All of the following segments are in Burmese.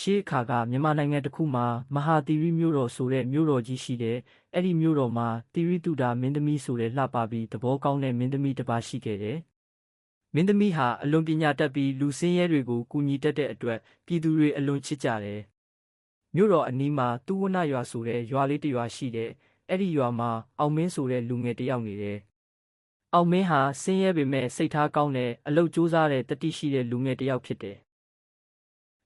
ရှေးအခါကမြန်မာနိုင်ငံတစ်ခုမှာမဟာသီရိမြို့တော်ဆိုတဲ့မြို့တော်ကြီးရှိတယ်။အဲ့ဒီမြို့တော်မှာသီရိတုဒ္ဓမင်းသမီးဆိုတဲ့လှပပြီးသဘောကောင်းတဲ့မင်းသမီးတစ်ပါးရှိခဲ့တယ်။မင်းသမီးဟာအလွန်ပညာတတ်ပြီးလူဆင်းရဲတွေကိုကူညီတတ်တဲ့အတွက်ပြည်သူတွေအလွန်ချစ်ကြတယ်။မြို့တော်အနီးမှာသူဝနရွာဆိုတဲ့ရွာလေးတစ်ရွာရှိတယ်။အဲ့ဒီရွာမှာအောင်မင်းဆိုတဲ့လူငယ်တစ်ယောက်နေတယ်။အောင်မင်းဟာဆင်းရဲပေမဲ့စိတ်ထားကောင်းတဲ့အလုပ်ကြိုးစားတဲ့တတိရှိတဲ့လူငယ်တစ်ယောက်ဖြစ်တယ်။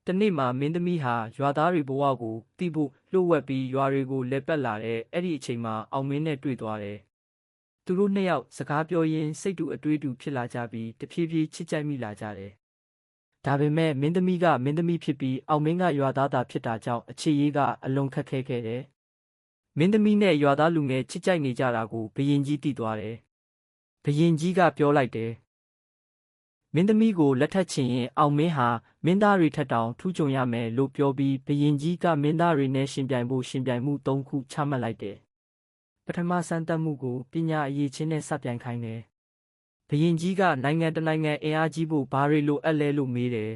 တနေ့မှာမင်းသမီးဟာရွာသားတွေဘဝကိုသိဖို့လှုပ်ဝက်ပြီးရွာတွေကိုလဲပတ်လာတဲ့အဲ့ဒီအချိန်မှာအောင်မင်းနဲ့တွေ့သွားတယ်။သူတို့နှစ်ယောက်စကားပြောရင်းစိတ်တူအတွေးတူဖြစ်လာကြပြီးတဖြည်းဖြည်းချစ်ကြိုက်မိလာကြတယ်။ဒါပေမဲ့မင်းသမီးကမင်းသမီးဖြစ်ပြီးအောင်မင်းကရွာသားသာဖြစ်တာကြောင့်အခြေရေးကအလွန်ခက်ခဲခဲ့တယ်။မင်းသမီးနဲ့ရွာသားလူငယ်ချစ်ကြိုက်နေကြတာကိုဘုရင်ကြီးသိသွားတယ်။ဘုရင်ကြီးကပြောလိုက်တယ်မင်းသမီးကိုလက်ထပ်ချင်ရင်အောင်မင်းဟာမင်းသားတွေထက်တောင်ထူးချွန်ရမယ်လို့ပြောပြီးဘုရင်ကြီးကမင်းသားတွေနဲ့ရှင်ပြိုင်ဖို့ရှင်ပြိုင်မှု၃ခုချမှတ်လိုက်တယ်။ပထမစမ်းသပ်မှုကိုပညာအရေးချင်းနဲ့စပြိုင်ခိုင်းတယ်။ဘုရင်ကြီးကနိုင်ငံတနိုင်ငံအင်အားကြီးဖို့ဘာတွေလိုအပ်လဲလို့မေးတယ်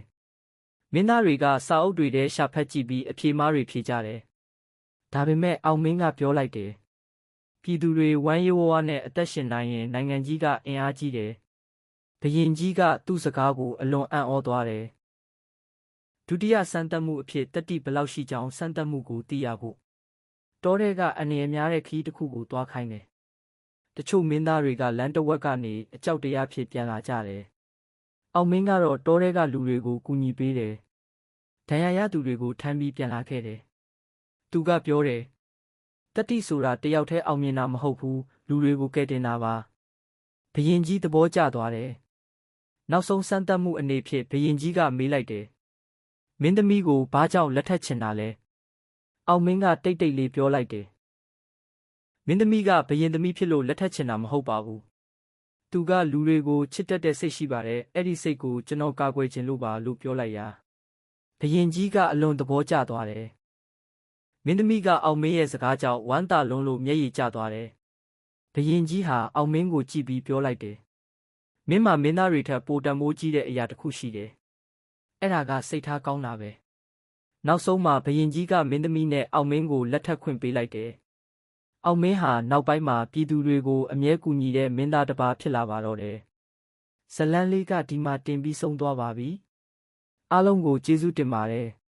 ။မင်းသားတွေကစာအုပ်တွေထဲရှာဖတ်ကြည့်ပြီးအဖြေမှားတွေဖြေကြတယ်။ဒါပေမဲ့အောင်မင်းကပြောလိုက်တယ်။ပြည်သူတွေဝမ်းရေးဝဝနဲ့အသက်ရှင်နိုင်ရင်နိုင်ငံကြီးကအင်အားကြီးတယ်။ဘုရင်ကြီးကသူ့စကားကိုအလွန်အံ့ဩသွားတယ်။ဒုတိယစမ်းသပ်မှုအဖြစ်တတိဘလောက်ရှိကြောင်းစမ်းသပ်မှုကိုသိရဖို့တောထဲကအန္တရာယ်များတဲ့ခရီးတစ်ခုကိုသွားခိုင်းတယ်။တချို့မင်းသားတွေကလမ်းတစ်ဝက်ကနေအကြောက်တရားဖြစ်ပြန်လာကြတယ်။အောင်မင်းကတော့တောထဲကလူတွေကိုကူညီပေးတယ်။ဒဏ်ရာရသူတွေကိုထမ်းပြီးပြန်လာခဲ့တယ်။သူကပြောတယ်။တတိဆိုတာတယောက်တည်းအောင်မြင်တာမဟုတ်ဘူးလူတွေကိုကယ်တင်တာပါ။ဘုရင်ကြီးသဘောကျသွားတယ်။နောက်ဆုံးစမ်းသပ်မှုအနေဖြင့်ဘုရင်ကြီးကမေးလိုက်တယ်။မင်းသမီးကိုဘာကြောင့်လက်ထပ်ချင်တာလဲ။အောင်မင်းကတိတ်တိတ်လေးပြောလိုက်တယ်။မင်းသမီးကဘုရင်သမီးဖြစ်လို့လက်ထပ်ချင်တာမဟုတ်ပါဘူး။သူကလူတွေကိုချစ်တတ်တဲ့စိတ်ရှိပါတယ်။အဲ့ဒီစိတ်ကိုကျွန်တော်ကာကွယ်ချင်လို့ပါလို့ပြောလိုက်ရာဘုရင်ကြီးကအလွန်သဘောကျသွားတယ်။မင်းသမီးကအောင်မင်းရဲ့စကားကြောင့်ဝမ်းသာလွန်းလို့မျက်ရည်ကျသွားတယ်။ဘုရင်ကြီးဟာအောင်မင်းကိုကြည့်ပြီးပြောလိုက်တယ်မင်းမင်းသားတွေထက်ပိုတန်မိုးကြီးတဲ့အရာတစ်ခုရှိတယ်။အဲ့ဒါကစိတ်ထားကောင်းတာပဲ။နောက်ဆုံးမှာဘုရင်ကြီးကမင်းသမီးနဲ့အောင်မင်းကိုလက်ထပ်ခွင့်ပေးလိုက်တယ်။အောင်မင်းဟာနောက်ပိုင်းမှာပြည်သူတွေကိုအမြဲကူညီတဲ့မင်းသားတစ်ပါးဖြစ်လာပါတော့တယ်။ဇလန်းလေးကဒီမှာတင်ပြီးဆုံးသွားပါပြီ။အားလုံးကိုကျေးဇူးတင်ပါတယ်။